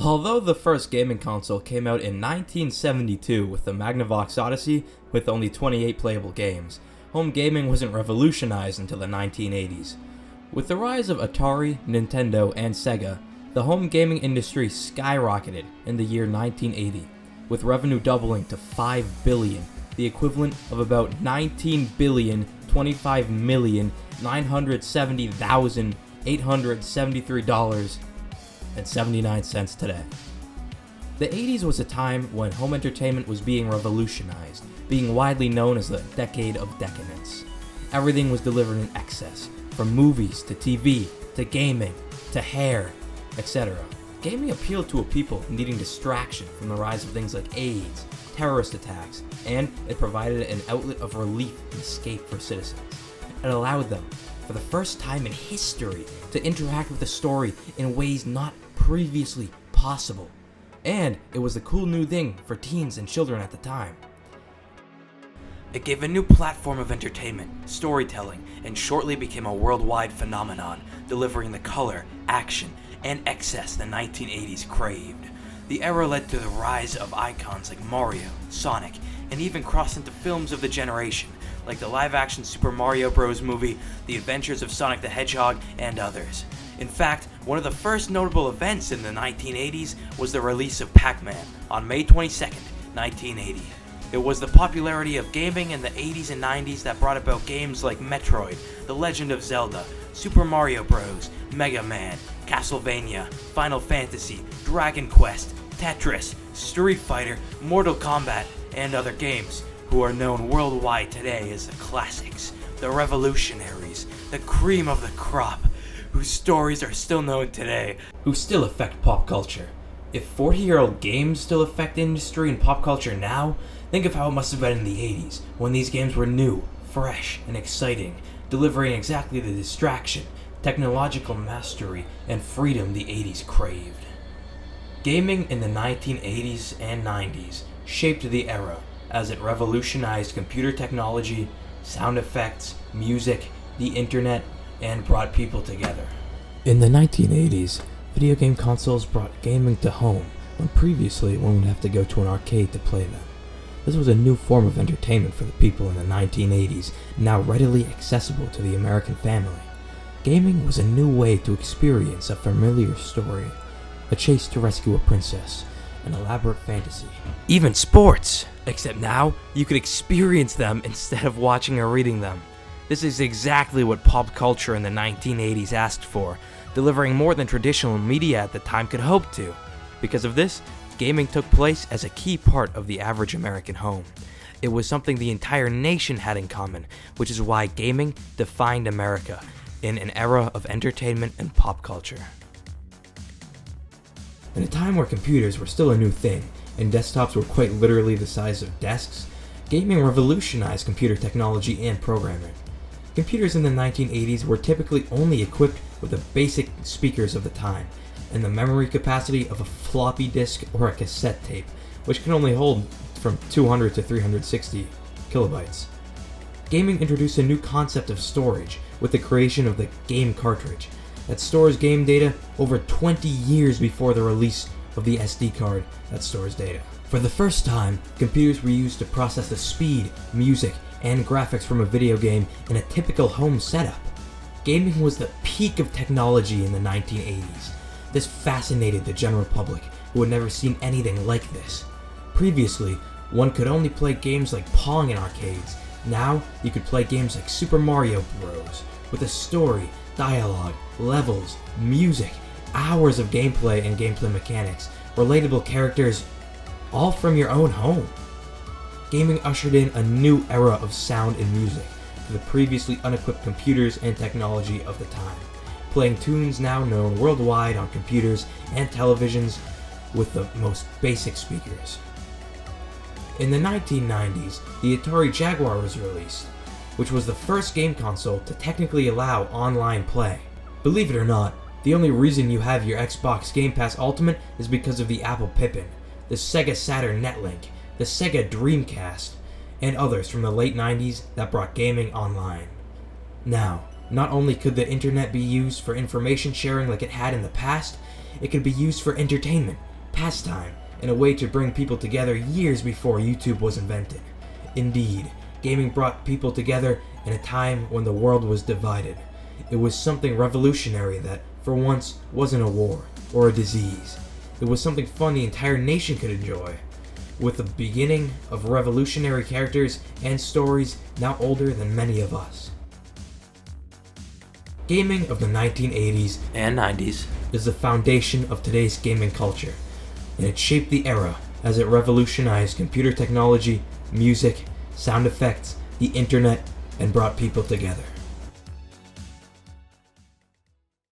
Although the first gaming console came out in 1972 with the Magnavox Odyssey with only 28 playable games, home gaming wasn't revolutionized until the 1980s. With the rise of Atari, Nintendo, and Sega, the home gaming industry skyrocketed in the year 1980, with revenue doubling to $5 billion, the equivalent of about $19,250,970,873.79 today. The 80s was a time when home entertainment was being revolutionized, being widely known as the decade of decadence. Everything was delivered in excess, from movies to TV to gaming to hair, etc. Gaming appealed to a people needing distraction from the rise of things like AIDS, terrorist attacks, and it provided an outlet of relief and escape for citizens. It allowed them, for the first time in history, to interact with the story in ways not previously possible. And it was the cool new thing for teens and children at the time. It gave a new platform of entertainment, storytelling, and shortly became a worldwide phenomenon, delivering the color, action, and excess the 1980s craved. The era led to the rise of icons like Mario, Sonic, and even crossed into films of the generation, like the live-action Super Mario Bros. Movie, The Adventures of Sonic the Hedgehog, and others. In fact, one of the first notable events in the 1980s was the release of Pac-Man on May 22nd, 1980. It was the popularity of gaming in the 80s and 90s that brought about games like Metroid, The Legend of Zelda, Super Mario Bros., Mega Man, Castlevania, Final Fantasy, Dragon Quest, Tetris, Street Fighter, Mortal Kombat, and other games, who are known worldwide today as the classics, the revolutionaries, the cream of the crop, whose stories are still known today, who still affect pop culture. If 40-year-old games still affect industry and pop culture now, think of how it must have been in the 80s, when these games were new, fresh, and exciting, delivering exactly the distraction, technological mastery, and freedom the 80s craved. Gaming in the 1980s and 90s shaped the era as it revolutionized computer technology, sound effects, music, the internet, and brought people together. In the 1980s, video game consoles brought gaming to home, when previously one would have to go to an arcade to play them. This was a new form of entertainment for the people in the 1980s, now readily accessible to the American family. Gaming was a new way to experience a familiar story, a chase to rescue a princess, an elaborate fantasy, even sports! Except now, you could experience them instead of watching or reading them. This is exactly what pop culture in the 1980s asked for, delivering more than traditional media at the time could hope to. Because of this, gaming took place as a key part of the average American home. It was something the entire nation had in common, which is why gaming defined America in an era of entertainment and pop culture. In a time where computers were still a new thing, and desktops were quite literally the size of desks, gaming revolutionized computer technology and programming. Computers in the 1980s were typically only equipped with the basic speakers of the time, and the memory capacity of a floppy disk or a cassette tape, which can only hold from 200 to 360 kilobytes. Gaming introduced a new concept of storage with the creation of the game cartridge that stores game data over 20 years before the release of the SD card that stores data. For the first time, computers were used to process the speed, music, and graphics from a video game in a typical home setup. Gaming was the peak of technology in the 1980s. This fascinated the general public, who had never seen anything like this. Previously, one could only play games like Pong in arcades. Now, you could play games like Super Mario Bros. With a story, dialogue, levels, music, hours of gameplay and gameplay mechanics, relatable characters, all from your own home. Gaming ushered in a new era of sound and music to the previously unequipped computers and technology of the time, playing tunes now known worldwide on computers and televisions with the most basic speakers. In the 1990s, the Atari Jaguar was released, which was the first game console to technically allow online play. Believe it or not, the only reason you have your Xbox Game Pass Ultimate is because of the Apple Pippin, the Sega Saturn Netlink, the Sega Dreamcast, and others from the late 90s that brought gaming online. Now, not only could the internet be used for information sharing like it had in the past, it could be used for entertainment, pastime and a way to bring people together years before YouTube was invented. Indeed, gaming brought people together in a time when the world was divided. It was something revolutionary that, for once, wasn't a war or a disease. It was something fun the entire nation could enjoy. With the beginning of revolutionary characters and stories now older than many of us. Gaming of the 1980s and 90s is the foundation of today's gaming culture, and it shaped the era as it revolutionized computer technology, music, sound effects, the internet, and brought people together.